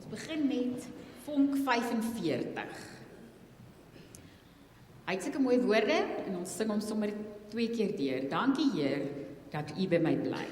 Ons begin met vonk 45. Hy het sulke mooi woorde en ons sing hom sommer 2 keer deur. Dankie Heer dat U by my bly.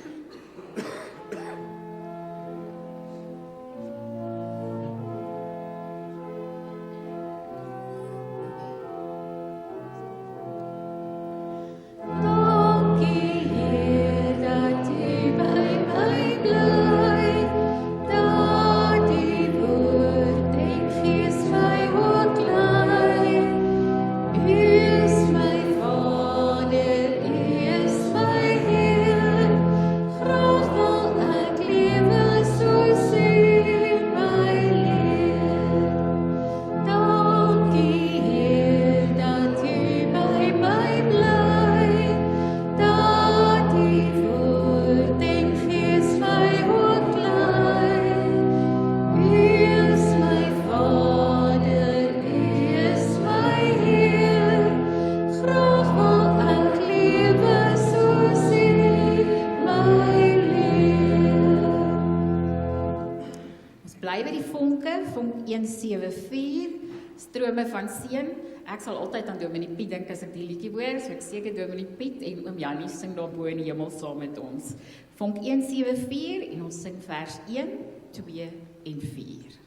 Vonk 174, strome van seën. Ek sal altyd aan Dominee Piet dink as ek die liedjie hoor, so ek seker Dominee Piet en oom Jannie sing daarbo in die hemel saam met ons. Vonk 174 en ons sing vers 1, 2 en 4.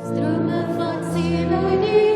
Strome van seën uit die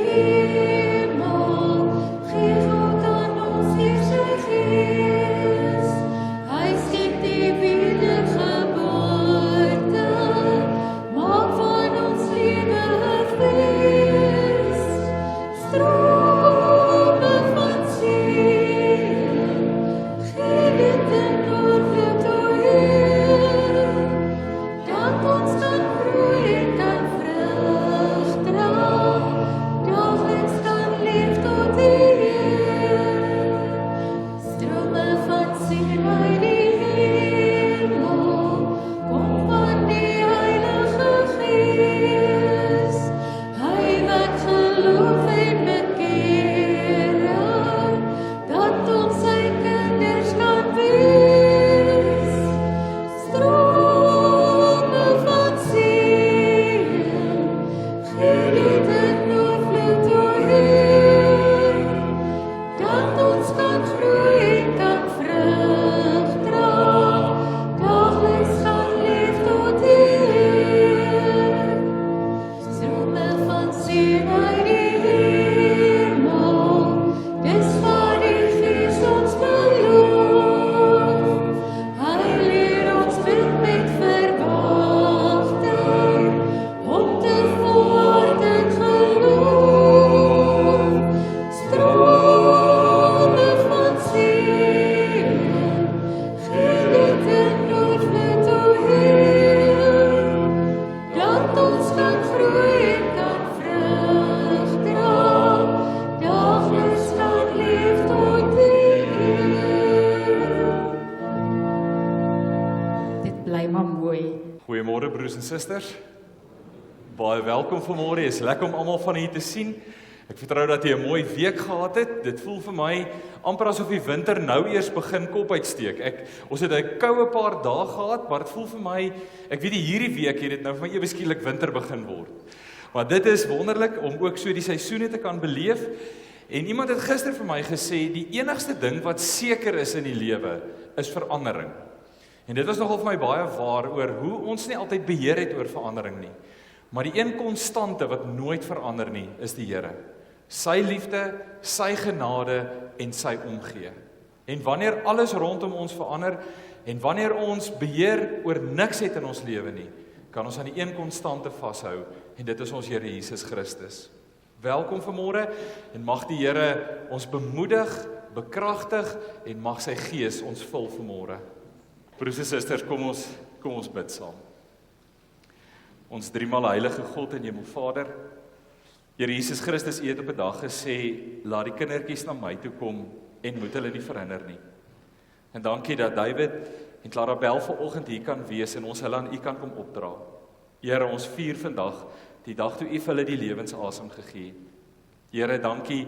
Susters, baie welkom vanmôre. Is lekker om almal van hier te sien. Ek vertrou dat jy 'n mooi week gehad het. Dit voel vir my amper asof die winter nou eers begin kop uitsteek. Ons het 'n koue paar dae gehad, maar dit voel vir my, ek weet hierdie week het dit nou vir my ewe skielik winter begin word. Maar dit is wonderlik om ook so die seisoene te kan beleef. En iemand het gister vir my gesê, die enigste ding wat seker is in die lewe, is verandering. En dit was nogal vir my baie waar oor hoe ons nie altyd beheer het oor verandering nie. Maar die een konstante wat nooit verander nie, is die Here. Sy liefde, sy genade en sy omgee. En wanneer alles rondom ons verander en wanneer ons beheer oor niks het in ons lewe nie, kan ons aan die een konstante vashou en dit is ons Here Jesus Christus. Welkom vanmôre en mag die Here ons bemoedig, bekragtig en mag sy Gees ons vul vanmôre. Broers en susters, kom ons bid saam. Ons driemaal heilige God en Hemelvader, Here Jesus Christus, U het op 'n dag gesê, laat die kindertjies na my toe kom en moet hulle nie verhinder nie. En dankie dat David en Clarabel vanoggend hier kan wees en ons hulle aan U kan kom opdra. Here, ons vier vandag die dag toe U vir hulle die lewensasem gegee het. Here, dankie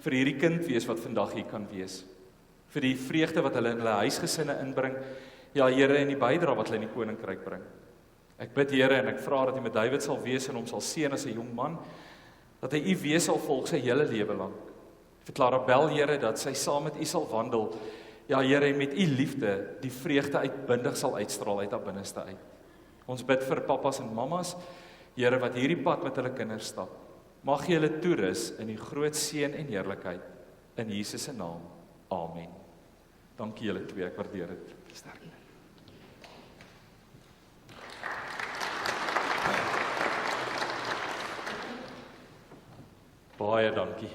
vir hierdie kind wees wat vandag hier kan wees. vir die vreugde wat hulle in hulle huisgesinne inbring, ja Here, en die bydrae wat hulle in die koninkryk bring. Ek bid Here en ek vra dat U met Dawid sal wees en hom sal seën as 'n jong man, dat hy U wees sal volg sy hele lewe lank. Ek verklaar Abel Here dat sy saam met U sal wandel, ja Here, en met U liefde die vreugde uitbundig sal uitstraal uit haar binneste uit. Ons bid vir pappas en mammas, Here, wat hierdie pad met hulle kinders stap. Mag jy hulle toerus in die groot seën en heerlikheid in Jesus se naam. Amen. Dankie julle twee, ek waardeer dit. Sterkte. Baie dankie.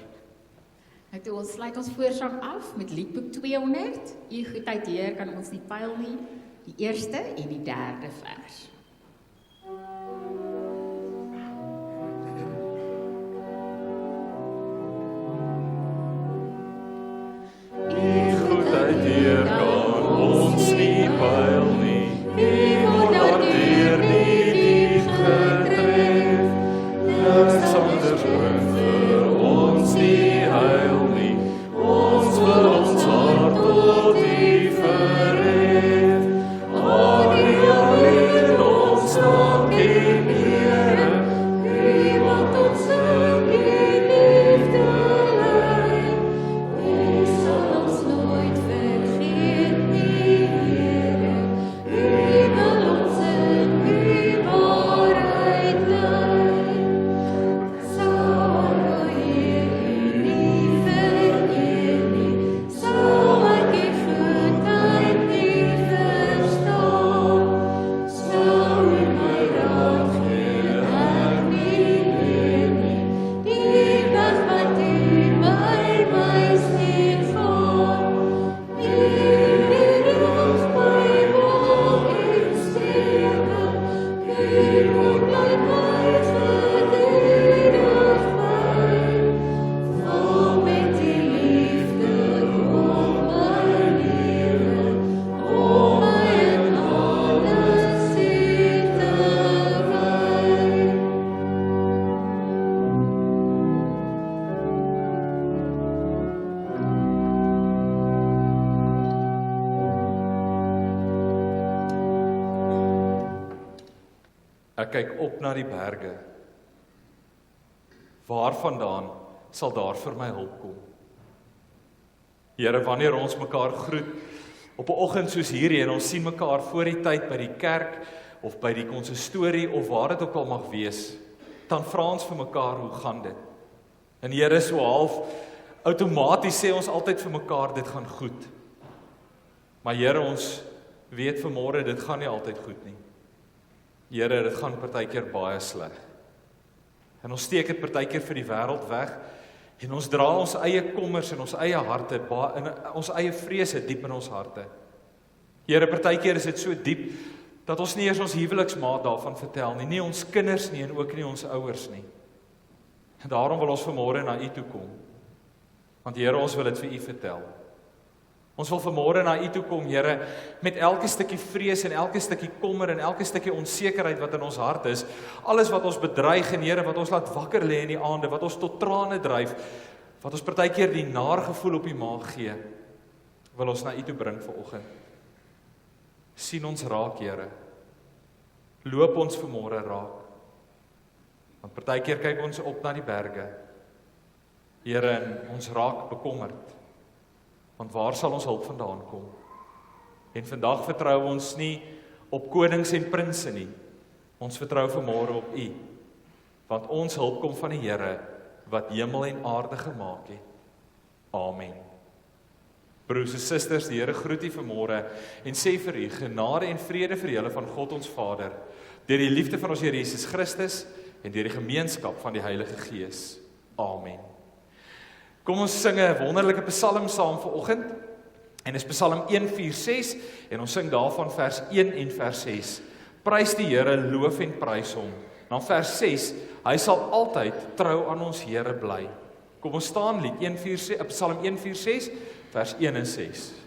Nou toe ons sluit ons voorsang af met liedboek 200. U goedheid Heer kan ons nie pyl nie. Die eerste en die derde vers. Ek kyk op na die berge. Waarvandaan sal daar vir my hulp kom? Here, wanneer ons mekaar groet op 'n oggend soos hierdie en ons sien mekaar voor die tyd by die kerk of by die konsistorie of waar dit ook al mag wees, dan vra ons vir mekaar, hoe gaan dit? En Here, so half outomaties sê ons altyd vir mekaar, dit gaan goed. Maar Here, ons weet vanmôre dit gaan nie altyd goed nie. Here, dit gaan partykeer baie sleg. En ons steek dit partykeer vir die wêreld weg en ons dra ons eie kommers en ons eie harte, ons eie vrese diep in ons harte. Here, partykeer is dit so diep dat ons nie eers ons huweliksmaat daarvan vertel nie, nie ons kinders nie en ook nie ons ouers nie. En daarom wil ons vanmôre na U toe kom. Want Here, ons wil dit vir U vertel. Ons wil vanmôre na U toe kom, Here, met elke stukkie vrees en elke stukkie kommer en elke stukkie onsekerheid wat in ons hart is, alles wat ons bedreig en Here, wat ons laat wakker lê in die aande, wat ons tot trane dryf, wat ons partykeer die naar gevoel op die maag gee, wil ons na U toe bring vanoggend. Sien ons raak, Here. Loop ons vanmôre raak. Want partykeer kyk ons op na die berge, Here, en ons raak bekommerd. Want waar sal ons hulp vandaan kom? En vandag vertrou ons nie op konings en prinse nie. Ons vertrou vanmôre op U. Want ons hulp kom van die Here wat hemel en aarde gemaak het. Amen. Broers en susters, die Here groet u vanmôre en sê vir u genade en vrede vir julle van God ons Vader, deur die liefde van ons Here Jesus Christus en deur die gemeenskap van die Heilige Gees. Amen. Kom ons sing 'n wonderlike psalm saam vanoggend. En dis Psalm 146 en ons sing daarvan vers 1 en vers 6. Prys die Here, loof en prys hom. Dan vers 6, hy sal altyd trou aan ons Here bly. Kom ons staan lied 146, Psalm 146 vers 1 en 6.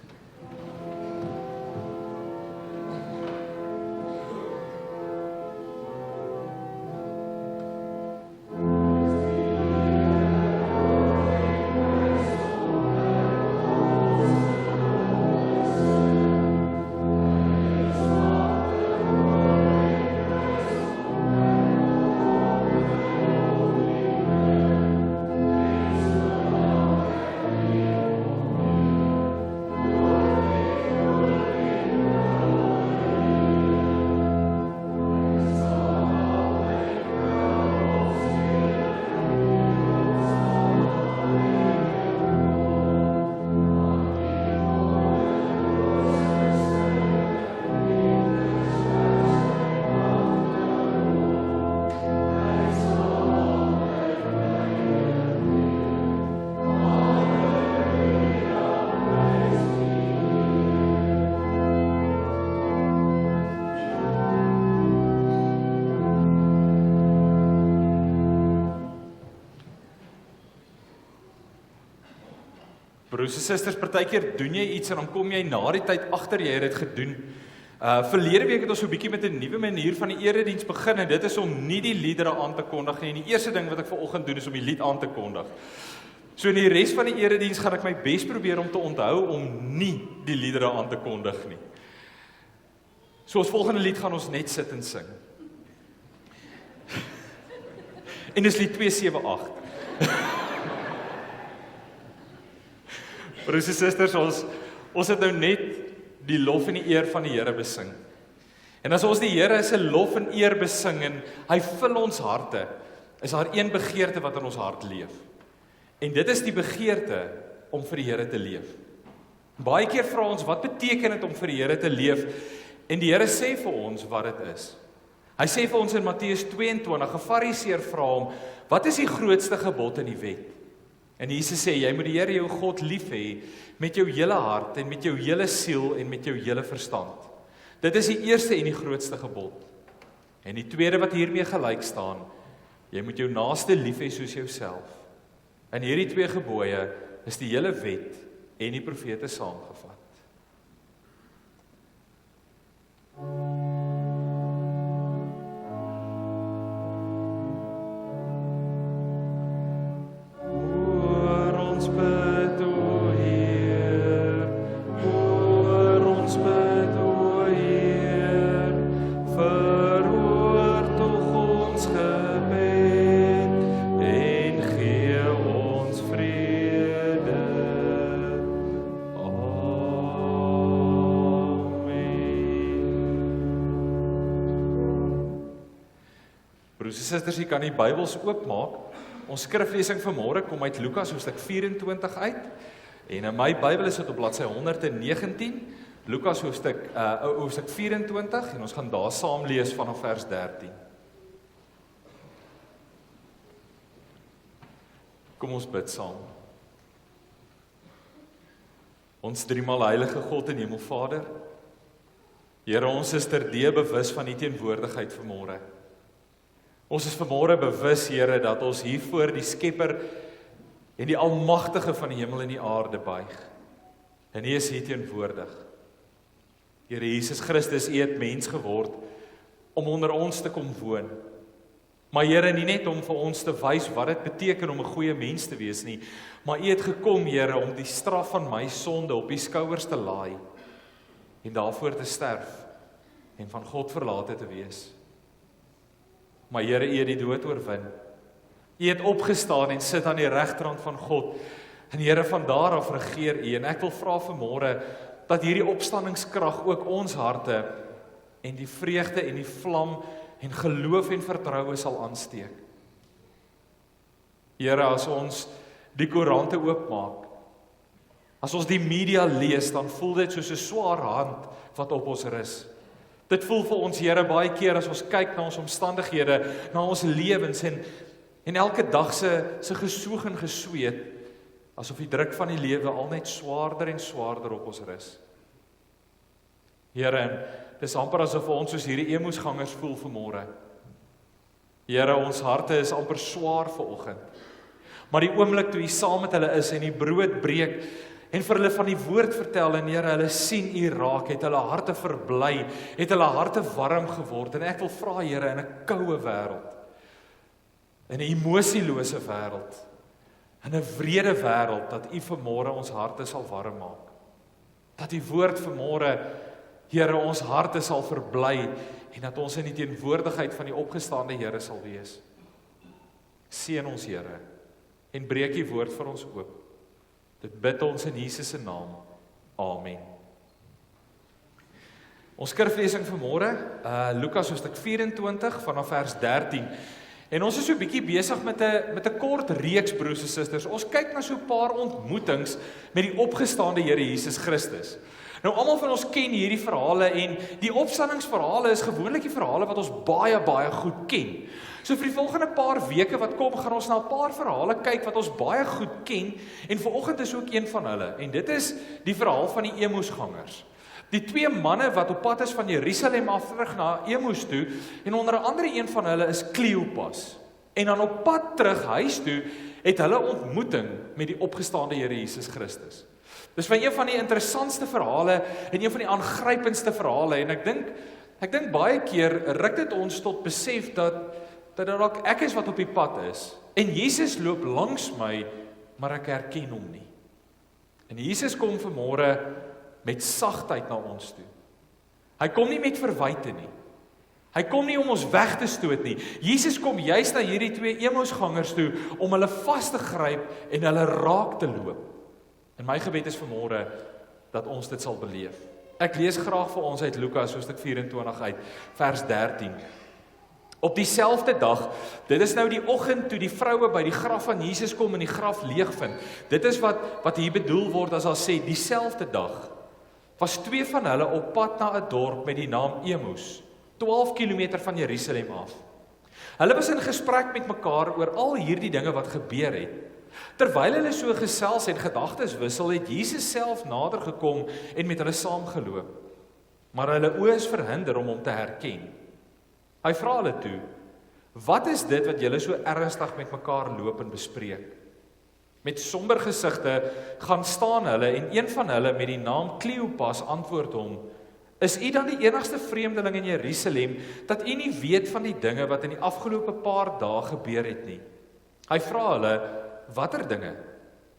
Broers en susters, partykeer doen jy iets en dan kom jy na die tyd agter jy het dit gedoen. Verlede week het ons so 'n bietjie met 'n nuwe manier van die erediens begin en dit is om nie die liedere aan te kondig nie. En die eerste ding wat ek vanoggend doen is om die lied aan te kondig. So in die res van die erediens gaan ek my bes probeer om te onthou om nie die liedere aan te kondig nie. So ons volgende lied gaan ons net sit en sing. En dis lied 278. Broers en susters, ons het nou net die lof en die eer van die Here besing. En as ons die Here se lof en eer besing en hy vul ons harte, is daar een begeerte wat in ons hart leef. En dit is die begeerte om vir die Here te leef. Baie keer vra ons, wat beteken dit om vir die Here te leef? En die Here sê vir ons wat dit is. Hy sê vir ons in Matteus 22, 'n Fariseer vra hom, wat is die grootste gebod in die wet? En Jesus sê, jy moet die Here jou God lief hê met jou hele hart en met jou hele siel en met jou hele verstand. Dit is die eerste en die grootste gebod. En die tweede wat hiermee gelyk staan, jy moet jou naaste lief hê soos jouself. In hierdie twee gebooie is die hele wet en die profete saamgevat. Susters, jy kan die Bybels oopmaak. Ons skriflesing vanmôre kom uit Lukas hoofstuk 24 uit. En in my Bybel is dit op bladsy 119, Lukas hoofstuk 24 en ons gaan daar saam lees vanaf vers 13. Kom ons bid saam. Ons driemaal heilige God en Hemelvader, Here, ons is terdee bewus van die teenwoordigheid vanmôre. Ons is vanmôre bewus, Here, dat ons hier voor die Skepper en die Almagtige van die hemel en die aarde buig. En U is hier teenwoordig. Here Jesus Christus, U het mens geword om onder ons te kom woon. Maar Here, nie net om vir ons te wys wat dit beteken om 'n goeie mens te wees nie, maar U het gekom, Here, om die straf van my sonde op U skouers te laai en daarvoor te sterf en van God verlate te wees. Maar Here, U het die dood oorwin. U het opgestaan en sit aan die regterhand van God. En Here, van daar af regeer U. En ek wil vra vanmôre dat hierdie opstandingskrag ook ons harte en die vreugde en die vlam en geloof en vertroue sal aansteek. Here, as ons die koerante oopmaak, as ons die media lees, dan voel dit soos 'n swaar hand wat op ons rus. Dit voel vir ons, Here, baie keer as ons kyk na ons omstandighede, na ons lewens en elke dag se gesoeg en gesweet, asof die druk van die lewe al net swaarder en swaarder op ons rus. Here, en dis amper asof ons soos hierdie emusgangers voel vanmôre. Here, ons harte is amper swaar vanoggend. Maar die oomblik toe U saam met hulle is en die brood breek en vir hulle van die woord vertel en Here, hulle sien U raak, het hulle harte verbly, het hulle harte warm geword. En ek wil vra, Here, in 'n koue wêreld, in 'n emosielose wêreld, in 'n wrede wêreld, dat U vanmôre ons harte sal warm maak. Dat U woord vanmôre, Here, ons harte sal verbly en dat ons in die teenwoordigheid van die opgestaande Here sal wees. Seën ons, Here, en breek U woord vir ons oop. Dit bid ons in Jesus se naam. Amen. Ons skriflesing vanmôre, Lukas hoofstuk 24 vanaf vers 13. En ons is so 'n bietjie besig met 'n kort reeks, broers en susters. Ons kyk na so 'n paar ontmoetings met die opgestaande Here Jesus Christus. Nou almal van ons ken hierdie verhale en die opstandingsverhale is gewoonlik die verhale wat ons baie goed ken. So vir die volgende paar weke wat kom, gaan ons na 'n paar verhale kyk wat ons baie goed ken en vanoggend is ook een van hulle. En dit is die verhaal van die Emusgangers. Die twee manne wat op pad is van Jerusalem af terug na Emus toe en onder andere een van hulle is Kleopas. En dan op pad terug huis toe, het hulle ontmoeting met die opgestaande Here Jesus Christus. Dis van een van die interessantste verhale en een van die aangrypendste verhale en ek dink baie keer ruk dit ons tot besef dat dalk ek is wat op die pad is en Jesus loop langs my, maar ek herken hom nie. En Jesus kom vanmôre met sagtheid na ons toe. Hy kom nie met verwyte nie. Hy kom nie om ons weg te stoot nie. Jesus kom juis na hierdie twee Emmausgangers toe om hulle vas te gryp en hulle raak te loop. En my gebed is vanmôre dat ons dit sal beleef. Ek lees graag vir ons uit Lukas hoofstuk 24 uit vers 13. Op dieselfde dag, dit is nou die oggend toe die vroue by die graf van Jesus kom en die graf leeg vind. Dit is wat hier bedoel word as sê dieselfde dag was twee van hulle op pad na 'n dorp met die naam Emmaus, 12 kilometer van Jerusalem af. Hulle was in gesprek met mekaar oor al hierdie dinge wat gebeur het. Terwyl hulle so gesels en gedagtes wissel, het Jesus self nader gekom en met hulle saamgeloop. Maar hulle oë is verhinder om hom te herken. Hy vra hulle toe: "Wat is dit wat julle so ernstig met mekaar loop en bespreek?" Met somber gesigte gaan staan hulle en een van hulle met die naam Kleopas antwoord hom: "Is u dan die enigste vreemdeling in Jerusalem dat u nie weet van die dinge wat in die afgelope paar dae gebeur het nie?" Hy vra hulle: "Watter dinge?"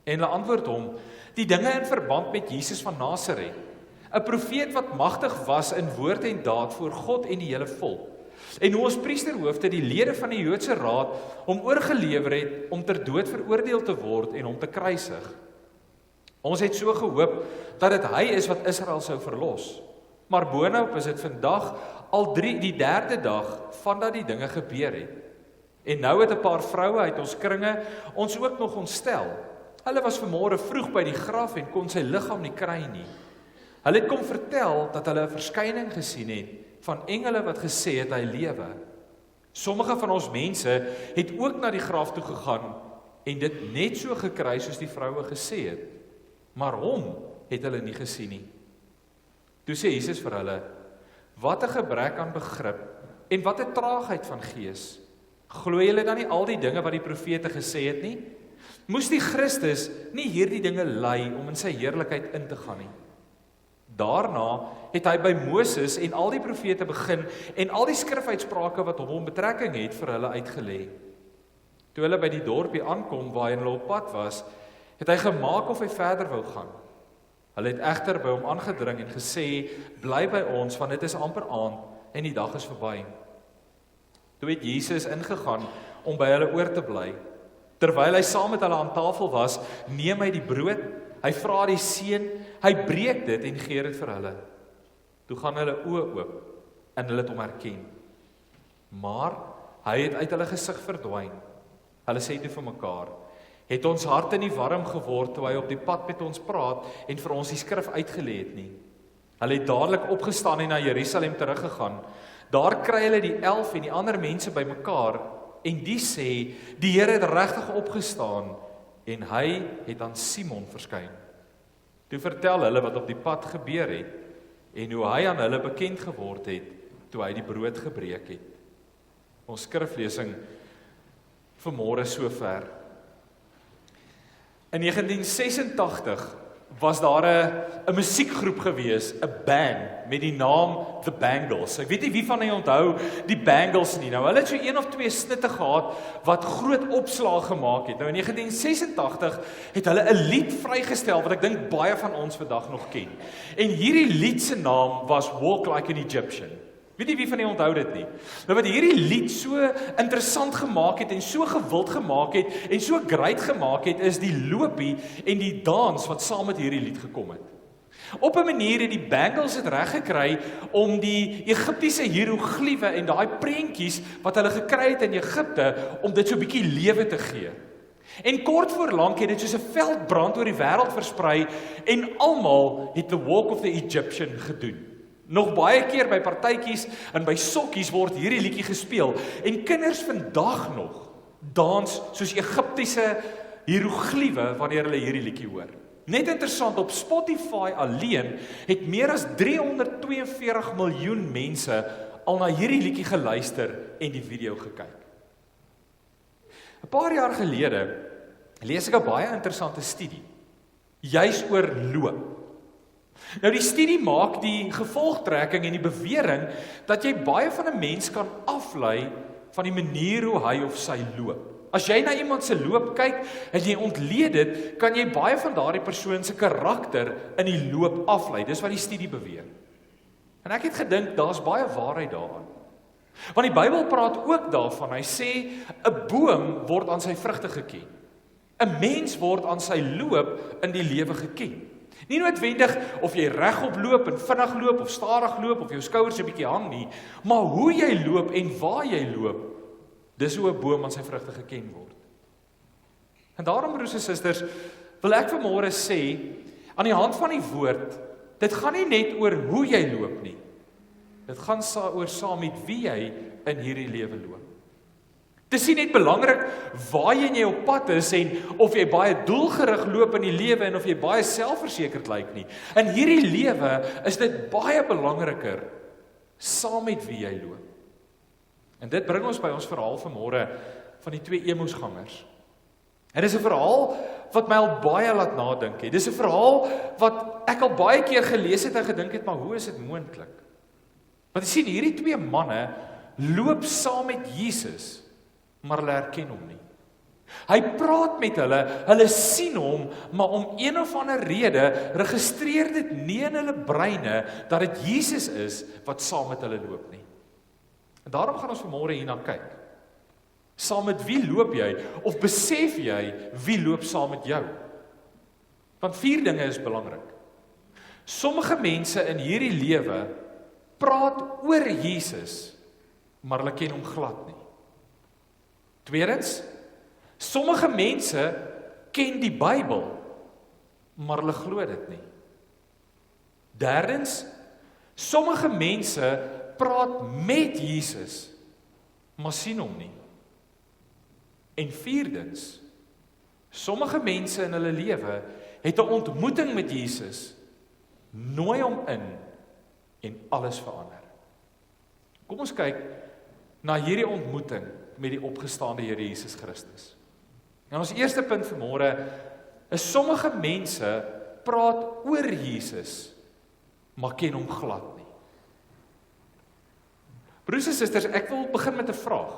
En hulle antwoord hom: "Die dinge in verband met Jesus van Nasaret, 'n profeet wat magtig was in woord en daad voor God en die hele volk. En hoe ons priesterhoofde die lede van die Joodse raad hom oorgelewer het om ter dood veroordeel te word en hom te kruisig. Ons het so gehoop dat dit hy is wat Israel sou verlos. Maar boonop is dit vandag al die derde dag vandat die dinge gebeur het. En nou het 'n paar vroue uit ons kringe ons ook nog ontstel. Hulle was vanmôre vroeg by die graf en kon sy liggaam nie kry nie. Hulle het kom vertel dat hulle 'n verskyning gesien het van engele wat gesê het hy lewe. Sommige van ons mense het ook na die graf toe gegaan en dit net so gekry soos die vroue gesê het. Maar hom het hulle nie gesien nie." Toe sê Jesus vir hulle: "Wat 'n gebrek aan begrip en wat 'n traagheid van gees. Glo julle dan nie al die dinge wat die profete gesê het nie? Moes die Christus nie hierdie dinge ly om in sy heerlikheid in te gaan nie?" Daarna het hy by Moses en al die profete begin en al die skrifuitsprake wat op hom betrekking het vir hulle uitgelê. Toe hulle by die dorpie aankom waarheen hulle op pad was, het hy gemaak of hy verder wou gaan. Hulle het egter by hom aangedring en gesê: "Bly by ons, want dit is amper aand en die dag is verby." Toe het Jesus ingegaan om by hulle oor te bly. Terwyl hy saam met hulle aan tafel was, neem hy die brood, hy vra die seën, hy breek dit en gee dit vir hulle. Toe gaan hulle oë oop en hulle het hom herken. Maar hy het uit hulle gesig verdwyn. Hulle sê toe vir mekaar: "Het ons harte nie warm geword toe hy op die pad met ons praat en vir ons die skrif uitgelê het nie?" Hulle het dadelik opgestaan en na Jerusalem teruggegaan. Daar kry hulle die 11 en die ander mense bymekaar en die sê: "Die Here het regtig opgestaan en hy het aan Simon verskyn." Toe vertel hulle wat op die pad gebeur het en hoe hy aan hulle bekend geword het toe hy die brood gebreek het. Ons skriflesing vanmôre sover. In 1986 was daar 'n musiekgroep gewees, 'n band met die naam The Bangles. Ek weet nie wie van julle onthou die Bangles nie. Nou, hulle het so 1 of 2 snitte gehad wat groot opslag gemaak het. Nou in 1986 het hulle 'n lied vrygestel wat ek dink baie van ons vandag nog ken. En hierdie lied se naam was Walk Like an Egyptian. Weet nie wie van julle onthou dit nie. Nou wat hierdie lied so interessant gemaak het en so gewild gemaak het en so great gemaak het, is die loopie en die dans wat saam met hierdie lied gekom het. Op 'n manier het die Bangles dit reg gekry om die Egiptiese hieroglife en daai prentjies wat hulle gekry het in Egipte, om dit so 'n bietjie lewe te gee. En kort voor lank het dit soos 'n veldbrand oor die wêreld versprei en almal het the Walk of the Egyptian gedoen. Nog baie keer by partytjies en by sokkies word hierdie liedjie gespeel en kinders vandag nog dans soos Egiptiese hieroglife wanneer hulle hierdie liedjie hoor. Net interessant, op Spotify alleen het meer as 342 miljoen mense al na hierdie liedjie geluister en die video gekyk. 'n paar jaar gelede lees ek 'n baie interessante studie, juis oor loop. Nou die studie maak die gevolgtrekking en die bewering dat jy baie van 'n mens kan aflei van die manier hoe hy of sy loop. As jy na iemand se loop kyk en jy ontleed dit, kan jy baie van daardie persoon se karakter in die loop aflei. Dis wat die studie beweer. En ek het gedink, daar's baie waarheid daaraan. Want die Bybel praat ook daarvan, hy sê, 'n boom word aan sy vrugte geken. 'n Mens word aan sy loop in die lewe geken. Nie noodwendig of jy regop loop en vinnig loop of stadig loop of jou skouers 'n bietjie hang nie, maar hoe jy loop en waar jy loop, dis hoe 'n boom aan sy vrugte geken word. En daarom, broers en susters, wil ek vanmôre sê, aan die hand van die woord, dit gaan nie net oor hoe jy loop nie. Dit gaan oor saam met wie jy in hierdie lewe loop. Dit is nie net belangrik waarheen jy op pad is en of jy baie doelgerig loop in die lewe en of jy baie selfversekerd lyk nie. In hierdie lewe is dit baie belangriker saam met wie jy loop. En dit bring ons by ons verhaal vanmôre van die 2 Emmausgangers. En dis 'n verhaal wat my al baie laat nadink het. Dis 'n verhaal wat ek al baie keer gelees het en gedink het, maar hoe is dit moontlik? Want jy sien, hierdie 2 manne loop saam met Jesus, maar hulle herken hom nie. Hy praat met hulle sien hom, maar om een of ander rede registreer dit nie in hulle breine dat dit Jesus is wat saam met hulle loop nie. En daarom gaan ons vanmôre hierna kyk. Saam met wie loop jy? Of besef jy wie loop saam met jou? Want 4 dinge is belangrik. Sommige mense in hierdie lewe praat oor Jesus, maar hulle ken hom glad nie. Tweedens, sommige mense ken die Bybel, maar hulle glo dit nie. Derdens, sommige mense praat met Jesus, maar sien hom nie. En vierdens, sommige mense in hulle lewe het 'n ontmoeting met Jesus, nooi hom in en alles verander. Kom ons kyk na hierdie ontmoeting met die opgestaande Here Jesus Christus. En ons eerste punt vanmôre is sommige mense praat oor Jesus, maar ken hom glad nie. Broers en susters, ek wil begin met 'n vraag.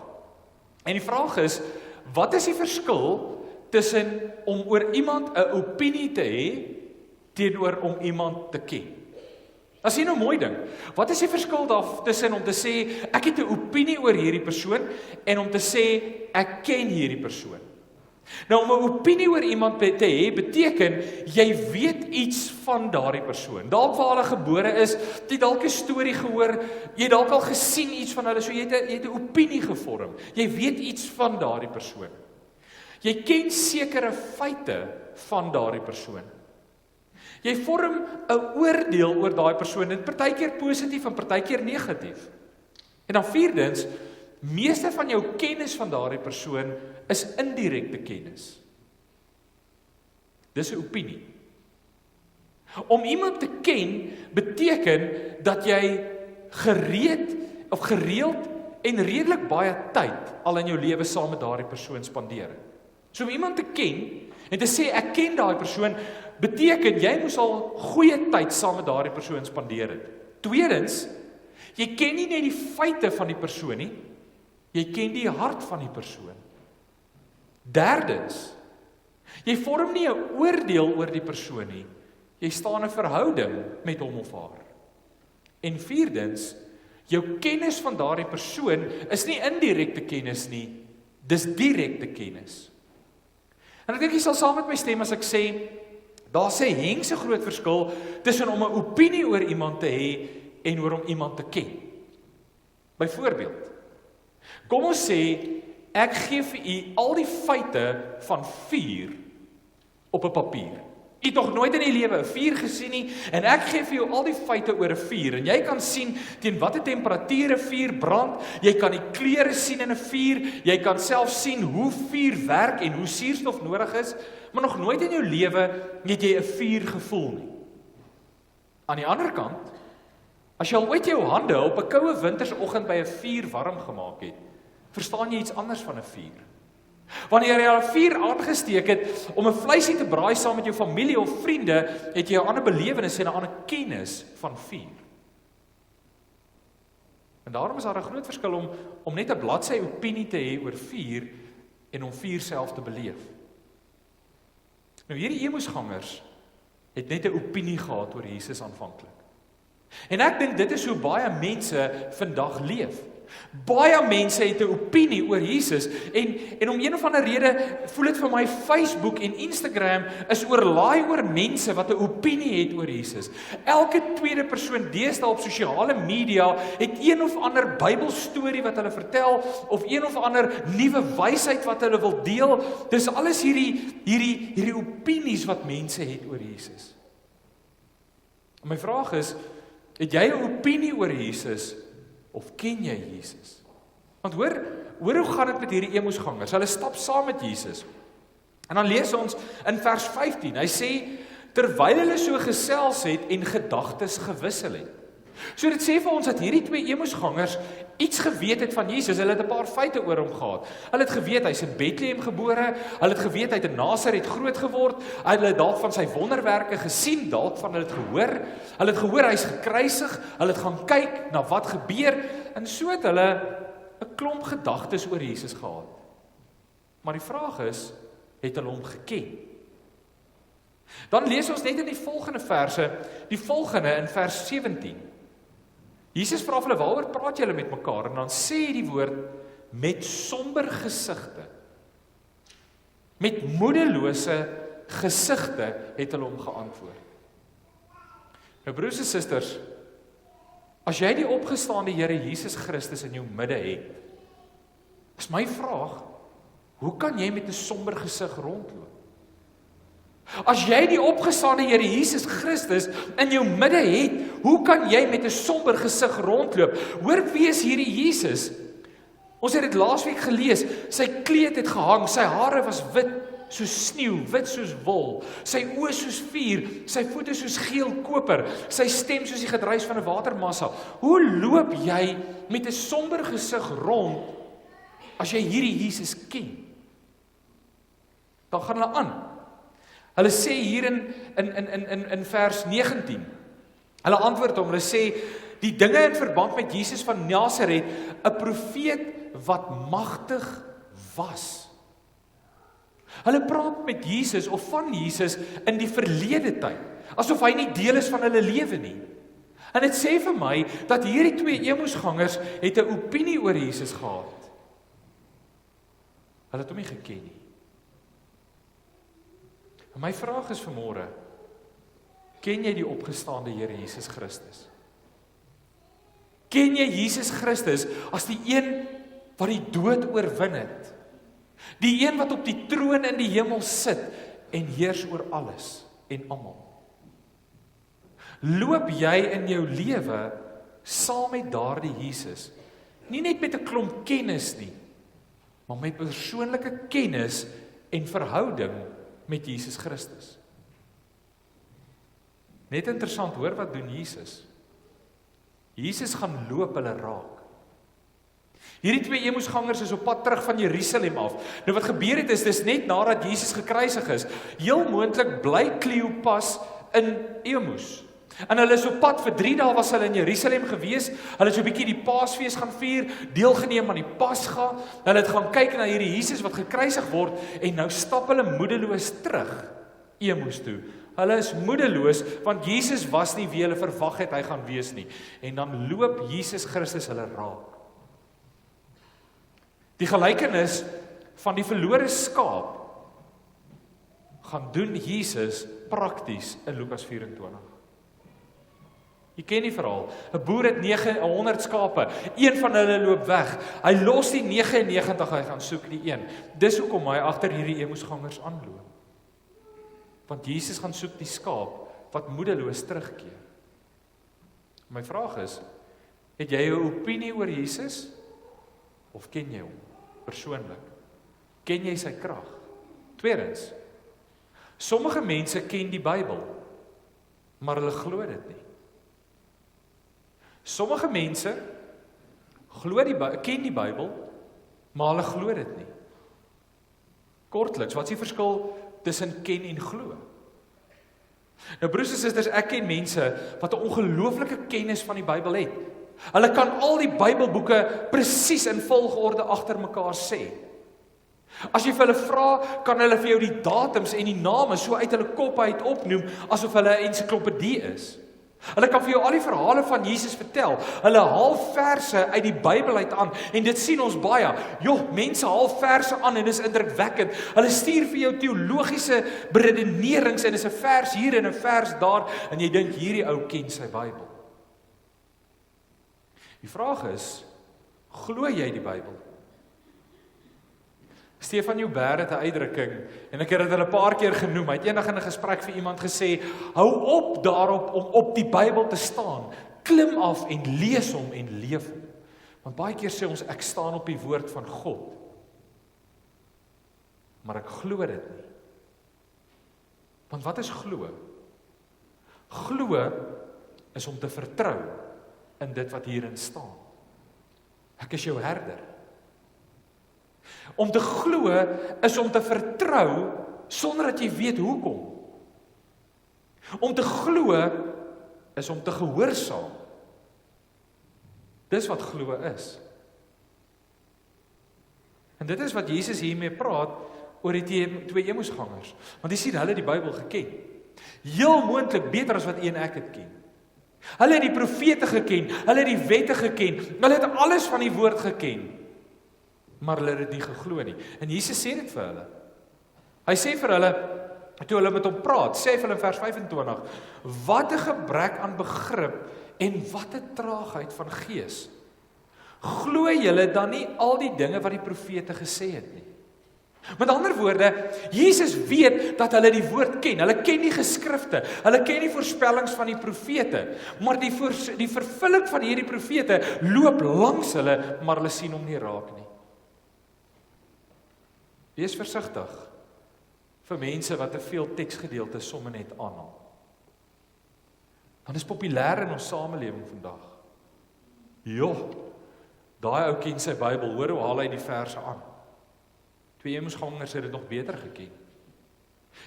En die vraag is, wat is die verskil tussen om oor iemand 'n opinie te hê teenoor om iemand te ken? As jy nou mooi dink, wat is die verskil daar tussen om te sê ek het 'n opinie oor hierdie persoon en om te sê ek ken hierdie persoon? Nou om 'n opinie oor iemand te hê beteken jy weet iets van daardie persoon. Dalk waar hulle gebore is, jy dalk 'n storie gehoor, jy dalk al gesien iets van hulle, so jy het 'n opinie gevorm. Jy weet iets van daardie persoon. Jy ken sekere feite van daardie persoon. Jy vorm 'n oordeel oor daai persoon, en partykeer positief en partykeer negatief. En dan vierdens, meeste van jou kennis van daardie persoon is indirekte kennis. Dis 'n opinie. Om iemand te ken beteken dat jy gereeld en redelik baie tyd al in jou lewe saam met daardie persoon spandeer. So om iemand te ken en te sê ek ken daai persoon, beteken jy moes al goeie tyd saam met daardie persoon spandeer het. Tweedens, jy ken nie net die feite van die persoon nie, jy ken die hart van die persoon. Derdens, jy vorm nie 'n oordeel oor die persoon nie, jy staan 'n verhouding met hom of haar. En vierdens, jou kennis van daardie persoon is nie indirekte kennis nie, dis direkte kennis. En ek dink jy sal saam met my stem as ek sê, daar sê Henk se groot verskil tussen om 'n opinie oor iemand te hê en oor om iemand te ken. Byvoorbeeld, kom ons sê, ek gee vir u al die feite van vuur op 'n papier. U het nog nooit in die lewe 'n vuur gesien nie, en ek gee vir jou al die feite oor 'n vuur, en jy kan sien teen watter temperatuur 'n vuur brand, jy kan die kleure sien in 'n vuur, jy kan self sien hoe vuur werk en hoe suurstof nodig is, maar nog nooit in jou lewe het jy 'n vuur gevoel nie. Aan die ander kant, as jy al ooit jou hande op 'n koue wintersoggend by 'n vuur warm gemaak het, verstaan jy iets anders van 'n vuur. Wanneer jy al 'n vuur aangesteek het om 'n vleisie te braai saam met jou familie of vriende, het jy 'n ander belewenis en 'n ander kennis van vuur. En daarom is daar 'n groot verskil om net 'n bladsy opinie te hê oor vuur en om vuur self te beleef. Nou hierdie emosgangers het net 'n opinie gehad oor Jesus aanvanklik. En ek dink dit is hoe baie mense vandag leef. Baie mense het 'n opinie oor Jesus en om een of ander rede voel dit vir my Facebook en Instagram is oorlaai oor mense wat 'n opinie het oor Jesus. Elke tweede persoon deesdae op sosiale media het een of ander Bybelstorie wat hulle vertel of een of ander nuwe wysheid wat hulle wil deel. Dis alles hierdie opinies wat mense het oor Jesus. En my vraag is, het jy 'n opinie oor Jesus? Of ken jy Jesus? Want hoor hoe gaan dit met hierdie emosgangers? Hulle stap saam met Jesus. En dan lees ons in vers 15. Hy sê, terwyl hulle so gesels het en gedagtes gewissel het. So dit sê vir ons dat hierdie twee emosgangers iets geweet het van Jesus. Hulle het 'n paar feite oor hom gehad. Hulle het geweet hy's in Bethlehem gebore. Hulle het geweet hy het in Nasaret groot geword. Hulle het dalk van sy wonderwerke gesien, dalk van hulle het gehoor. Hulle het gehoor hy's gekruisig. Hulle het gaan kyk na wat gebeur en so het hulle 'n klomp gedagtes oor Jesus gehad. Maar die vraag is, het hulle hom geken? Dan lees ons net in die volgende verse, die volgende in vers 17. Jesus vra hulle, waaroor praat julle met mekaar? En dan sê die woord, met somber gesigte. Met moedelose gesigte het hulle hom geantwoord. Nou broers en susters, as jy die opgestaande Here Jesus Christus in jou midde het, is my vraag, hoe kan jy met 'n somber gesig rondloop? As jy die opgestaande Here Jesus Christus in jou midde het, hoe kan jy met 'n somber gesig rondloop? Hoor wie is hierdie Jesus? Ons het dit laasweek gelees, sy kleed het gehang, sy hare was wit soos sneeu, wit soos wol, sy oë soos vuur, sy voete soos geel koper, sy stem soos die gedruis van 'n watermassa. Hoe loop jy met 'n somber gesig rond as jy hierdie Jesus ken? Dan gaan hulle aan. Hulle sê hier in vers 19, hulle antwoord hom, hulle sê, die dinge in verband met Jesus van Nasaret, 'n profeet wat magtig was. Hulle praat met Jesus of van Jesus in die verlede tyd, asof hy nie deel is van hulle lewe nie. En dit sê vir my, dat hierdie twee emosgangers het 'n opinie oor Jesus gehad. Hulle het hom nie geken nie. En my vraag is vanmôre, ken jy die opgestaande Here Jesus Christus? Ken jy Jesus Christus as die een wat die dood oorwin het? Die een wat op die troon in die hemel sit en heers oor alles en almal? Loop jy in jou lewe saam met daardie Jesus? Nie net met 'n klomp kennis nie, maar met persoonlike kennis en verhouding met Jesus Christus. Net interessant, hoor wat doen Jesus? Jesus gaan loop hulle raak. Hierdie twee emosgangers is op pad terug van Jerusalem af. Nou wat gebeur het is, dis net nadat Jesus gekruisig is. Heel moontlik bly Kleopas in Emus. En hulle is op pad, vir 3 dae was hulle in Jerusalem gewees, hulle het so 'n bietjie die Paasfees gaan vier, deelgeneem aan die Pasga, hulle het gaan kyk na hierdie Jesus wat gekruisig word, en nou stap hulle moedeloos terug, Emus toe. Hulle is moedeloos, want Jesus was nie wie hulle verwag het hy gaan wees nie, en dan loop Jesus Christus hulle raak. Die gelykenis van die verlore skaap, gaan doen Jesus prakties in Lukas 24. Jy ken die verhaal. 'n Boer het 100 skape. Een van hulle loop weg. Hy los die 99, hy gaan soek die een. Dis hoekom hy agter hierdie emosgangers aanloop. Want Jesus gaan soek die skaap wat moedeloos terugkeer. My vraag is, het jy 'n opinie oor Jesus of ken jy hom persoonlik? Ken jy sy krag? Tweedens, sommige mense ken die Bybel, maar hulle glo dit nie. Sommige mense ken die Bybel, maar hulle glo dit nie. Kortliks, wat is die verskil tussen ken en glo? Nou broers en susters, ek ken mense wat 'n ongelooflike kennis van die Bybel het. Hulle kan al die Bybelboeke presies in volgorde agter mekaar sê. As jy vir hulle vra, kan hulle vir jou die datums en die name so uit hulle kop uit opnoem, asof hulle 'n ensiklopedie is. Hulle kan vir jou al die verhale van Jesus vertel. Hulle haal verse uit die Bybel uit aan, en dit sien ons baie. Mense haal verse aan en dis indrukwekkend. Hulle stuur vir jou teologiese beredenerings en dis 'n vers hier en 'n vers daar, en jy dink hierdie ou ken sy Bybel. Die vraag is, glo jy die Bybel? Stefan Joubert het 'n uitdrukking, en ek het dit 'n paar keer genoem. Hy het eendag in 'n gesprek vir iemand gesê, hou op daarop om op die Bybel te staan. Klim af en lees hom en leef hom. Want baie keer sê ons, ek staan op die woord van God. Maar ek glo dit nie. Want wat is glo? Glo is om te vertrou in dit wat hierin staan. Ek is jou herder. Om te glo is om te vertrou sonder dat jy weet hoekom. Om te glo is om te gehoorsaam. Dis wat glo is. En dit is wat Jesus hiermee praat oor die twee emosgangers. Want jy sien, hulle het die Bybel geken. Heel moontlik beter as wat een ek het ken. Hulle het die profete geken, hulle het die wette geken, hulle het alles van die woord geken. Maar hulle het dit nie geglo nie. En Jesus sê dit vir hulle. Hy sê vir hulle, toe hulle met hom praat, sê vir hulle in vers 25, wat 'n gebrek aan begrip en wat 'n traagheid van gees. Glo julle dan nie al die dinge wat die profete gesê het nie? Met ander woorde, Jesus weet dat hulle die woord ken. Hulle ken die geskrifte, hulle ken die voorspellings van die profete, maar die vervulling van hierdie profete loop langs hulle, maar hulle sien hom nie raak nie. Wees versigtig vir mense wat te veel teksgedeeltes somme net aanhaal. Want dit is populêr in ons samelewing vandag. Daai ou ken sy Bybel, hoor hoe haal hy die verse aan. Twee emosgangers het dit nog beter geken.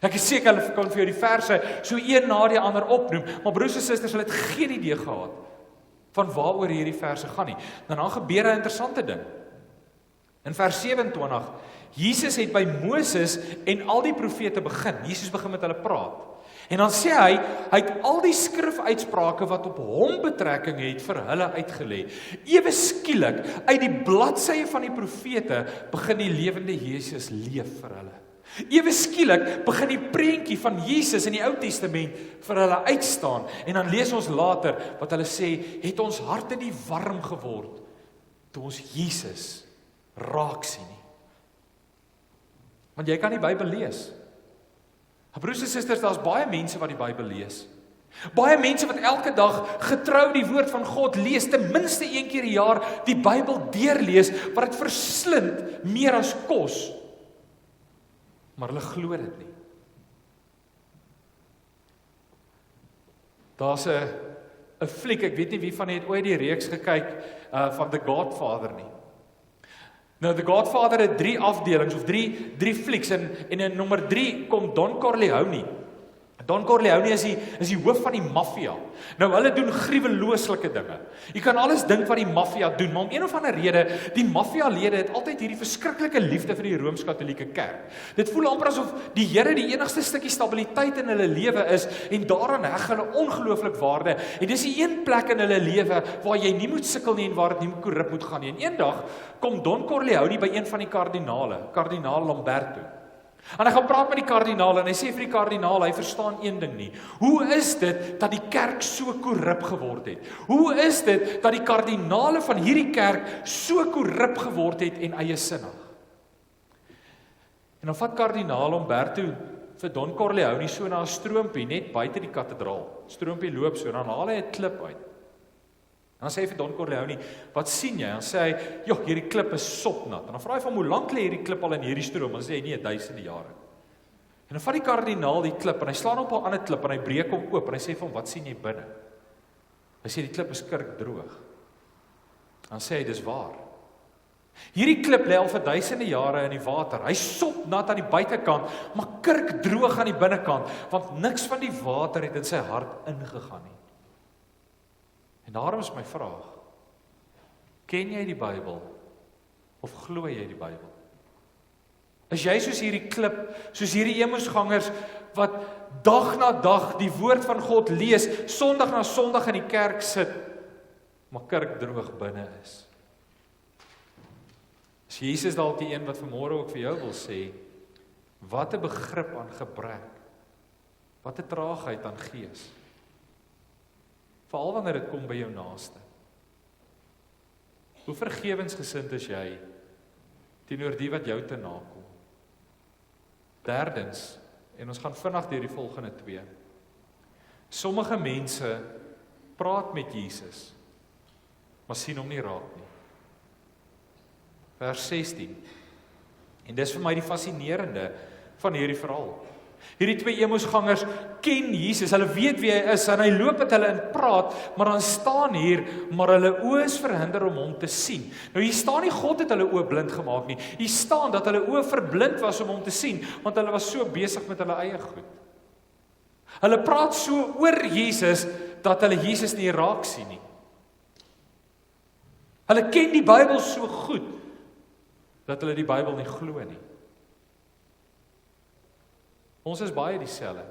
Ek is seker hulle kan vir jou die verse so een na die ander opnoem, maar broers en susters, hulle het geen idee gehad van waaroor hierdie verse gaan nie. Dan gebeur 'n interessante ding. In vers 27, Jesus het by Moses en al die profete begin. Jesus begin met hulle praat. En dan sê hy het al die skrifuitsprake wat op hom betrekking het vir hulle uitgelê. Ewe skielik, uit die bladsye van die profete begin die lewende Jesus leef vir hulle. Ewe skielik begin die prentjie van Jesus in die Ou Testament vir hulle uitstaan. En dan lees ons later wat hulle sê, het ons harte nie warm geword toe ons Jesus raak sien nie. Want jy kan die Bybel lees. Broers en susters, daar's baie mense wat die Bybel lees. Baie mense wat elke dag getrou die woord van God lees, ten minste een keer 'n jaar die Bybel deurlees, wat dit verslind meer as kos. Maar hulle glo dit nie. Daar's 'n fliek, ek weet nie wie van julle het ooit die reeks gekyk van The Godfather nie. Nou, The Godfather het 3 afdelings, of drie flieks, en in nommer 3 kom Don Corleone. Don Corleone is die hoof van die maffia. Nou, hulle doen gruwelooslike dinge. Jy kan alles dink wat die maffia doen, maar om een of ander rede, die maffia-lede het altyd hierdie verskriklike liefde vir die Rooms-Katolieke Kerk. Dit voel amper asof die Here die enigste stukkie stabiliteit in hulle lewe is, en daaraan heg hulle ongelooflik waarde. En dis die een plek in hulle lewe waar jy nie moet sukkel nie en waar dit nie korrup moet gaan nie. En eendag kom Don Corleone by een van die kardinale, kardinaal Lamberto. En hy gaan praat met die kardinaal en hy sê vir die kardinaal, hy verstaan een ding nie. Hoe is dit dat die kerk so korrup geword het? Hoe is dit dat die kardinale van hierdie kerk so korrup geword het en eiesinnig? En dan vat kardinaal Lamberto vir Don Corleone so na 'n stroompie net buite die kathedraal. Stroompie loop so, dan haal hy 'n klip uit. En dan sê hy vir Don Corleone, wat sien jy? Dan sê hy, joh, hierdie klip is sopnat. En dan vra hy van hoe lank lê hierdie klip al in hierdie stroom? Dan sê hy, nee, duisende jare. En dan vat die kardinaal die klip, en hy slaan op 'n ander klip, en hy breek hom oop, en hy sê vir hom, wat sien jy binne? Hy sê, die klip is kurkdroog. Dan sê hy, dis waar. Hierdie klip lê al vir duisende jare in die water. Hy sop nat aan die buitekant, maar kurkdroog aan die binnekant, want niks van die water het in sy hart ingegaan nie. En daarom is my vraag, ken jy die Bybel of glo jy die Bybel? Is jy soos hierdie klip, soos hierdie Emmausgangers wat dag na dag die woord van God lees, Sondag na Sondag in die kerk sit, maar kurkdroog binne is? Is Jesus dalk die een wat vanmôre ook vir jou wil sê, wat 'n begrip aan gebrek, wat 'n traagheid aan gees, veral wanneer dit kom by jou naaste. Hoe vergewensgesind is jy teenoor die wat jou te nakom? Derdens, en ons gaan vinnig deur die volgende 2. Sommige mense praat met Jesus, maar sien hom nie raak nie. Vers 16. En dis vir my die fascinerende van hierdie verhaal. Hierdie 2 Emmausgangers ken Jesus, hulle weet wie hy is, en hy loop met hulle in praat, maar dan staan hier, maar hulle oë is verhinder om hom te sien. Nou hier staan nie God het hulle oë blind gemaak nie, hier staan dat hulle oë verblind was om hom te sien, want hulle was so besig met hulle eie goed. Hulle praat so oor Jesus, dat hulle Jesus nie raak sien nie. Hulle ken die Bybel so goed, dat hulle die Bybel nie glo nie. Ons is baie dieselfde.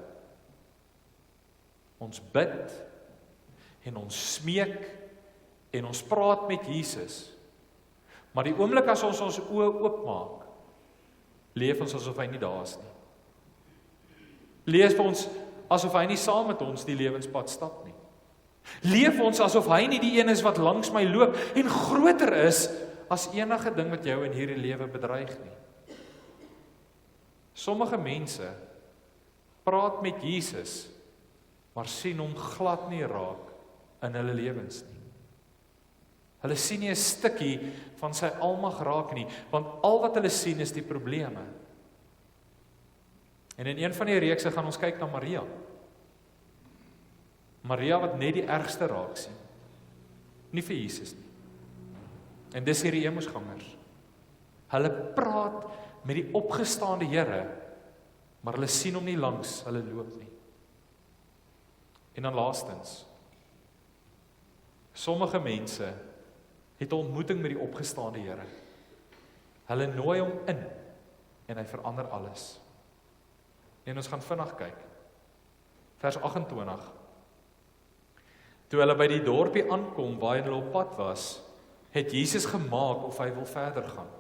Ons bid en ons smeek en ons praat met Jesus. Maar die oomblik as ons ons oë oopmaak, leef ons asof hy nie daar is nie. Leef ons asof hy nie saam met ons die lewenspad stap nie. Leef ons asof hy nie die een is wat langs my loop en groter is as enige ding wat jou in hierdie lewe bedreig nie. Sommige mense praat met Jesus, maar sien hom glad nie raak in hulle lewens nie. Hulle sien nie 'n stukkie van sy almag raak nie, want al wat hulle sien is die probleme. En in een van die reekse gaan ons kyk na Maria. Maria wat net die ergste raak sien. Nie vir Jesus nie. En dis hierdie Emmausgangers. Hulle praat met die opgestaande Here, maar hulle sien hom nie langs, hulle loop nie. En dan laastens, sommige mense het 'n ontmoeting met die opgestaande Here. Hulle nooi hom in en hy verander alles. En ons gaan vinnig kyk. Vers 28. Toe hulle by die dorpie aankom waar hulle op pad was, het Jesus gemaak of hy wil verder gaan.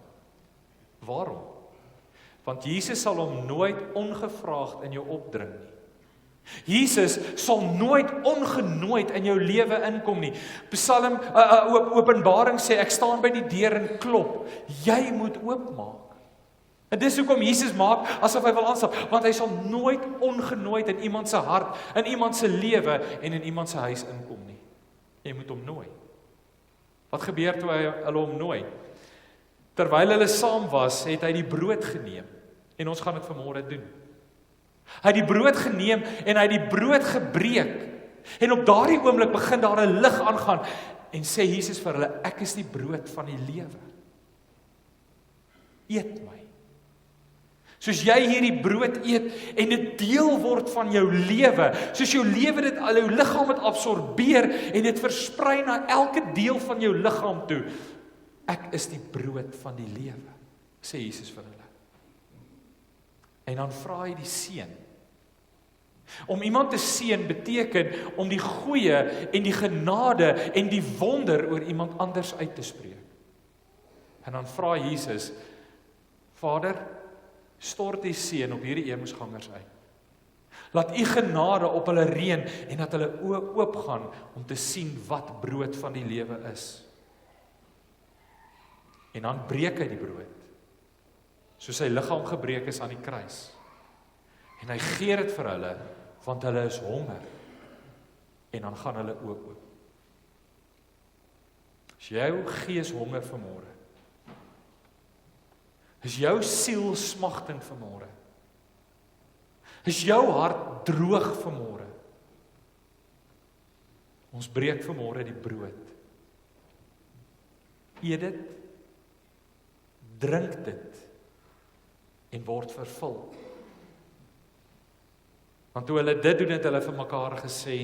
Waarom? Want Jesus sal hom nooit ongevraagd in jou opdring nie. Jesus sal nooit ongenooid in jou lewe inkom nie. Psalm, Openbaring sê, ek staan by die deur en klop. Jy moet oopmaak. En dis hoekom Jesus maak asof hy wil aanstap, want hy sal nooit ongenooid in iemand se hart, in iemand se lewe en in iemand se huis inkom nie. Jy moet hom nooi. Wat gebeur toe hy hulle hom nooi? Terwyl hulle saam was, het hy die brood geneem. En ons gaan dit vanmôre doen. Hy het die brood geneem en hy het die brood gebreek. En op daardie oomblik begin daar 'n lig aangaan en sê Jesus vir hulle, ek is die brood van die lewe. Eet my. Soos jy hierdie brood eet en dit deel word van jou lewe, soos jou lewe dit al jou liggaam het absorbeer en dit versprei na elke deel van jou liggaam toe. Ek is die brood van die lewe, sê Jesus vir hulle. En dan vra hy die seën. Om iemand te seën beteken om die goeie en die genade en die wonder oor iemand anders uit te spreek. En dan vra Jesus, Vader, stort die seën op hierdie Emmausgangers uit. Laat u genade op hulle reën en dat hulle oë oopgaan om te sien wat brood van die lewe is. En dan breek hy die brood, soos sy liggaam gebreek is aan die kruis. En hy gee dit vir hulle, want hulle is honger. En dan gaan hulle oop. Is jou gees honger vanmôre? Is jou siel smagtend vanmôre? Is jou hart droog vanmôre? Ons breek vanmôre die brood. Eet dit drink dit en word vervul. Want toe hulle dit doen, het hulle vir mekaar gesê,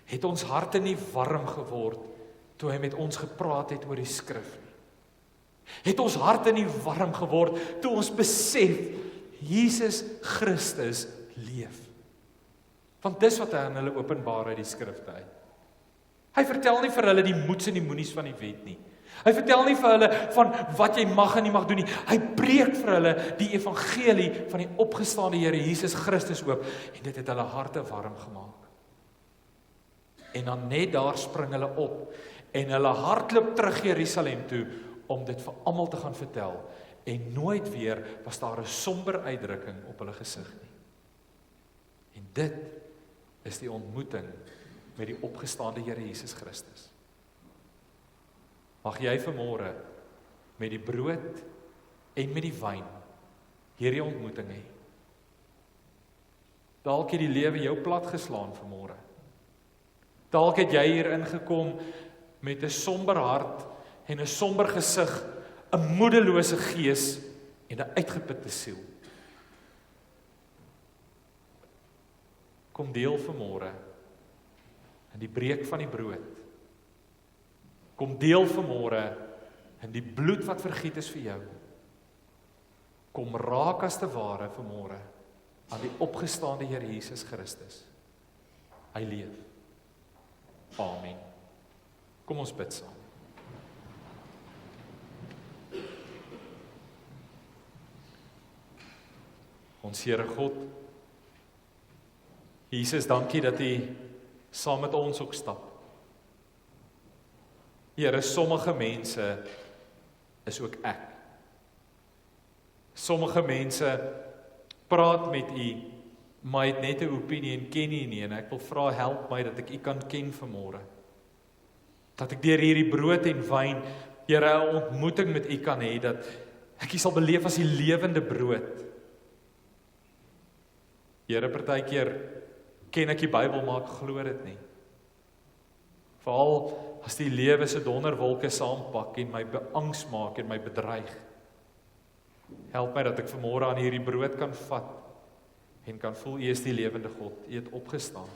het ons harte nie warm geword toe hy met ons gepraat het oor die skrif nie. Het ons harte nie warm geword toe ons besef, Jesus Christus leef. Want dis wat hy aan hulle openbaar uit die skrifte uit. Hy vertel nie vir hulle die moeds en die moenies van die wet nie. Hy vertel nie vir hulle van wat jy mag en nie mag doen nie. Hy breek vir hulle die evangelie van die opgestaande Here Jesus Christus oop en dit het hulle harte warm gemaak. En dan net daar spring hulle op en hulle hardloop terug Jerusalem toe om dit vir almal te gaan vertel. En nooit weer was daar 'n somber uitdrukking op hulle gesig nie. En dit is die ontmoeting met die opgestaande Here Jesus Christus. Mag jy vanmôre met die brood en met die wyn hierdie ontmoeting hê. Dalk het die lewe jou plat geslaan vanmôre. Dalk het jy hier ingekom met 'n somber hart en 'n somber gesig, 'n moedelose gees en 'n uitgeputte siel. Kom deel vanmôre in die breek van die brood. Kom deel vanmôre in die bloed wat vergiet is vir jou. Kom raak as te ware vanmôre aan die opgestaande Here Jesus Christus. Hy leef. Amen. Kom ons bid saam. Ons Here God, Jesus, dankie dat U saam met ons ook stap. Here, sommige mense is ook ek. Sommige mense praat met U, maar het net 'n opinie en ken U nie, en ek wil vra, help my dat ek U kan ken vanmôre. Dat ek deur hierdie brood en wyn, Here, 'n ontmoeting met U kan hê, dat ek U sal beleef as die lewende brood. Here, partykeer ken ek die Bybel, maar ek glo dit nie. Veral as die lewe se donderwolke saampak en my beangs maak en my bedreig. Help my dat ek vanmôre aan hierdie brood kan vat en kan voel U is die lewende God, U het opgestaan.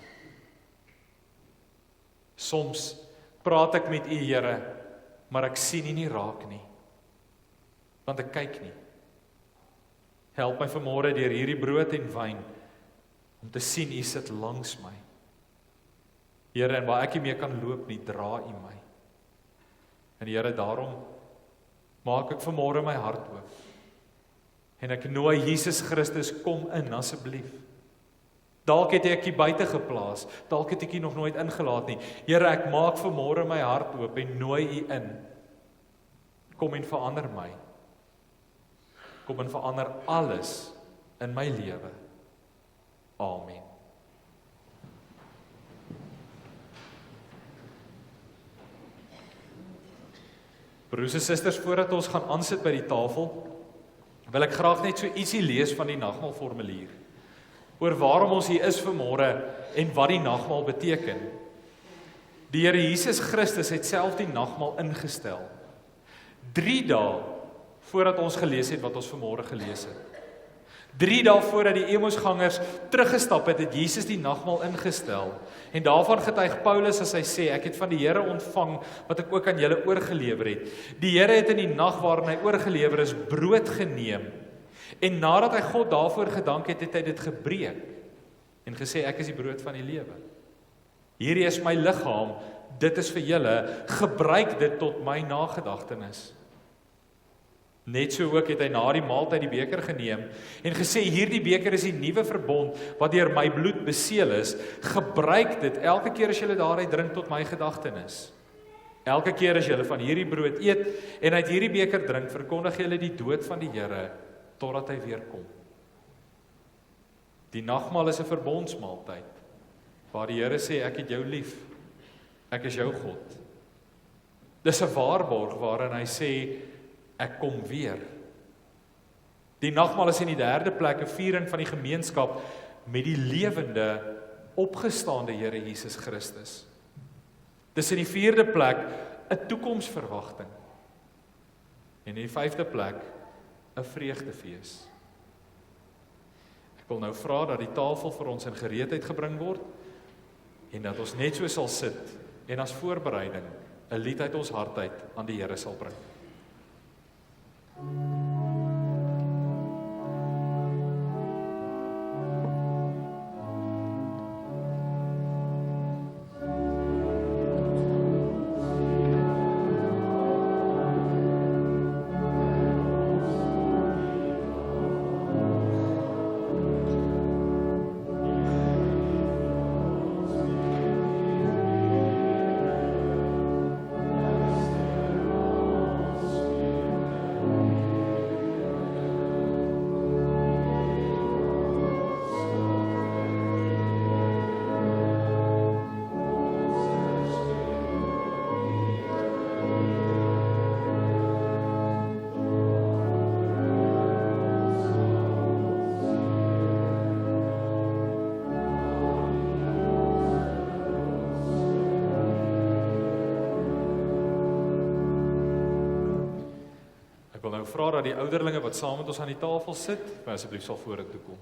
Soms praat ek met U, Here, maar ek sien U nie raak nie, want ek kyk nie. Help my vanmôre deur hierdie brood en wyn om te sien U sit langs my. Here, en waar ek nie meer kan loop nie, dra U my. En Here, daarom maak ek vanmôre my hart oop. En ek nooi Jesus Christus, kom in asseblief. Dalk het ek hier buite geplaas, dalk het ek hier nog nooit ingelaat nie. Here, ek maak vanmôre my hart oop en nooi U in. Kom en verander my. Kom en verander alles in my lewe. Amen. Broers en susters, voordat ons gaan aansit by die tafel, wil ek graag net so ietsie lees van die nagmaalformulier. Oor waarom ons hier is vanmôre en wat die nagmaal beteken. Die Here Jesus Christus het self die nagmaal ingestel. 3 dae voordat ons gelees het wat ons vanmôre gelees het. 3 dae voordat die Emmausgangers teruggestap het, het Jesus die nagmaal ingestel. En daarvan getuig Paulus as hy sê, ek het van die Here ontvang wat ek ook aan julle oorgelewer het. Die Here het in die nag waarin hy oorgelewer is, brood geneem. En nadat hy God daarvoor gedank het, het hy dit gebreek en gesê, ek is die brood van die lewe. Hierdie is my liggaam, dit is vir julle, gebruik dit tot my nagedagtenis. Net so ook het hy na die maaltyd die beker geneem en gesê, hierdie beker is die nuwe verbond wat deur my bloed beseël is. Gebruik dit elke keer as julle daaruit drink tot my gedagtenis. Elke keer as julle van hierdie brood eet en uit hierdie beker drink, verkondig julle die dood van die Here totdat hy weer kom. Die nagmaal is 'n verbondsmaaltyd waar die Here sê, ek het jou lief. Ek is jou God. Dis 'n waarborg waarin hy sê, ek kom weer. Die nagmaal is in die 3de plek 'n viering van die gemeenskap met die lewende, opgestaande Here Jesus Christus. Dis in die 4de plek 'n toekomsverwagting. En in die 5de plek, 'n vreugdefees. Ek wil nou vra dat die tafel vir ons in gereedheid gebring word, en dat ons net so sal sit, en as voorbereiding, 'n lied uit ons hart uit aan die Here sal bring. Ek wil nou vra dat die ouderlinge wat saam met ons aan die tafel sit, asseblief sal vorentoe kom.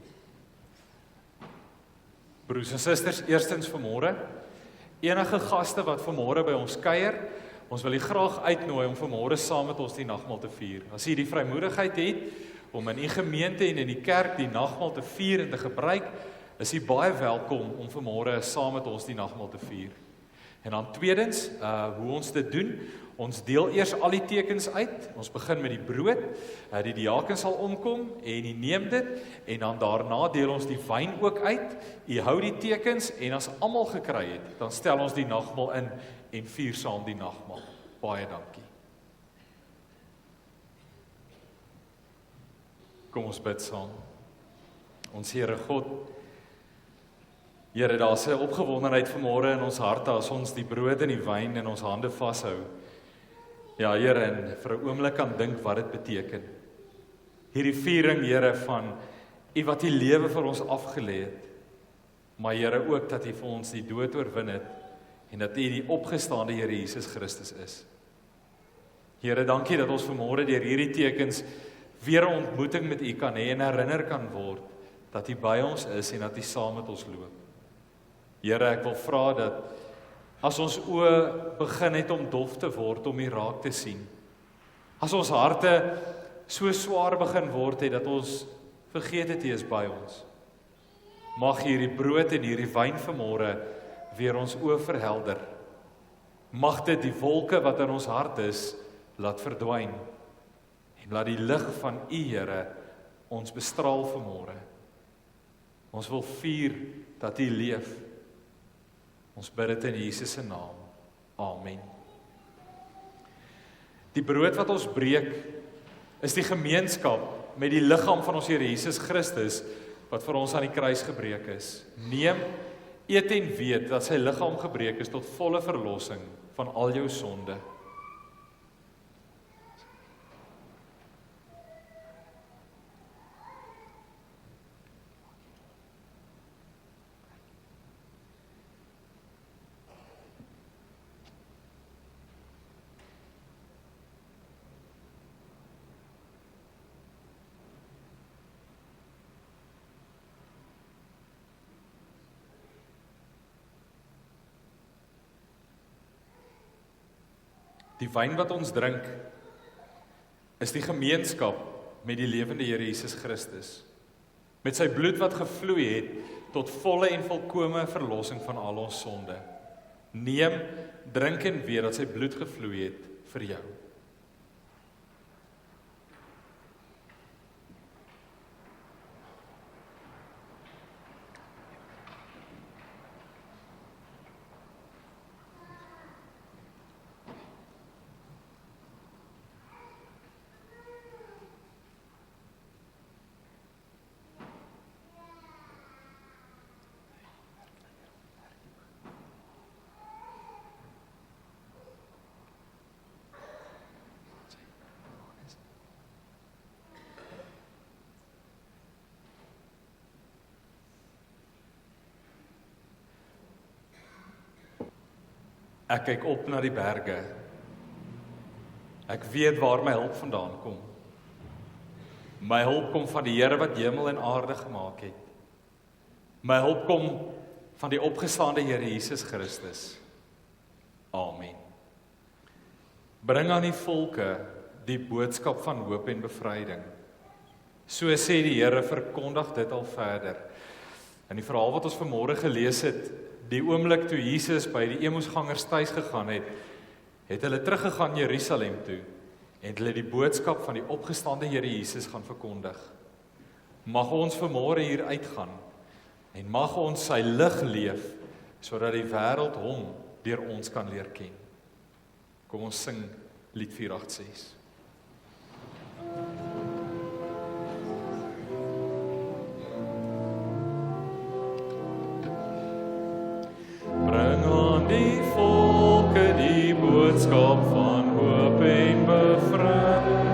Broers en susters, eerstens vanmôre, enige gaste wat vanmôre by ons kuier, ons wil u graag uitnooi om vanmôre saam met ons die nagmaal te vier. As u die vrymoedigheid het om in u gemeente en in die kerk die nagmaal te vier en te gebruik, is u baie welkom om vanmôre saam met ons die nagmaal te vier. En dan tweedens, hoe ons dit doen, ons deel eers al die tekens uit, ons begin met die brood, die diaken sal omkom en u neem dit, en dan daarna deel ons die wyn ook uit, u hou die tekens, en as almal gekry het, dan stel ons die nagmaal in, en vier saam die nagmaal. Baie dankie. Kom ons bid saam. Ons Here God, Here, daar's 'n opgewondenheid vanmôre in ons harte as ons die brood en die wyn in ons hande vashou. Ja, Here, en vir 'n oomblik kan dink wat dit beteken. Hierdie viering, Here, van U wat U lewe vir ons afgelê het, maar Here ook dat U vir ons die dood oorwin het en dat U die opgestaande Here Jesus Christus is. Here, dankie dat ons vanmôre deur hierdie tekens weer 'n ontmoeting met U kan hê en herinner kan word dat U by ons is en dat U saam met ons loop. Here, ek wil vra dat as ons oë begin het om dof te word, om U raak te sien, as ons harte so swaar begin word het, dat ons vergeet het U is by ons, mag hierdie brood en hierdie wyn vanmôre weer ons oë verhelder. Mag dit die wolke wat in ons hart is, laat verdwyn, en laat die lig van U, Here, ons bestraal vanmôre. Ons wil vier dat U leef. Ons bid dit in Jesus se naam. Amen. Die brood wat ons breek, is die gemeenskap met die liggaam van ons Here Jesus Christus, wat vir ons aan die kruis gebreek is. Neem, eet en weet dat sy liggaam gebreek is tot volle verlossing van al jou sonde. Die wyn wat ons drink, is die gemeenskap met die lewende Here Jesus Christus. Met sy bloed wat gevloei het, tot volle en volkome verlossing van al ons sonde. Neem, drink en weet dat sy bloed gevloei het vir jou. Ek kyk op na die berge. Ek weet waar my hulp vandaan kom. My hulp kom van die Here wat hemel en aarde gemaak het. My hulp kom van die opgestaande Here Jesus Christus. Amen. Bring aan die volke die boodskap van hoop en bevryding. So sê die Here, verkondig dit al verder. In die verhaal wat ons vanmôre gelees het, die oomblik toe Jesus by die Emmausgangers tuis gegaan het, het hulle teruggegaan Jerusalem toe en hulle die boodskap van die opgestande Here Jesus gaan verkondig. Mag ons vanmôre hier uitgaan en mag ons sy lig leef, sodat die wêreld hom deur ons kan leer ken. Kom ons sing lied 486. Bring aan die volke die boodskap van hoop en bevryding.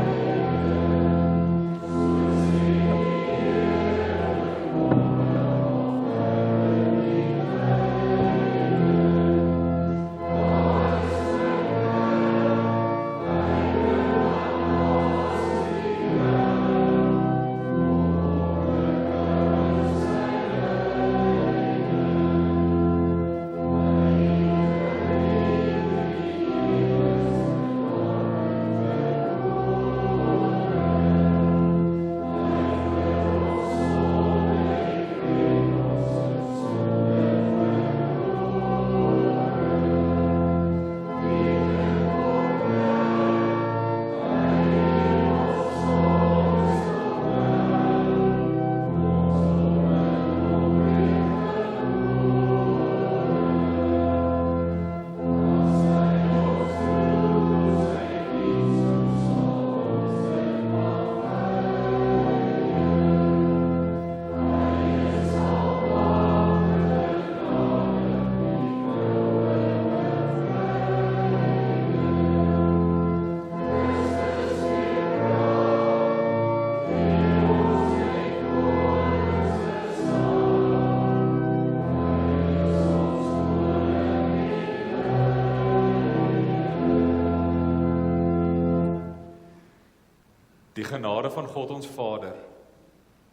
Die genade van God ons Vader,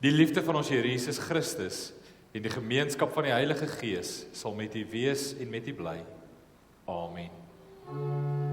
die liefde van ons Here Jesus Christus en die gemeenskap van die Heilige Gees sal met u wees en met u bly. Amen.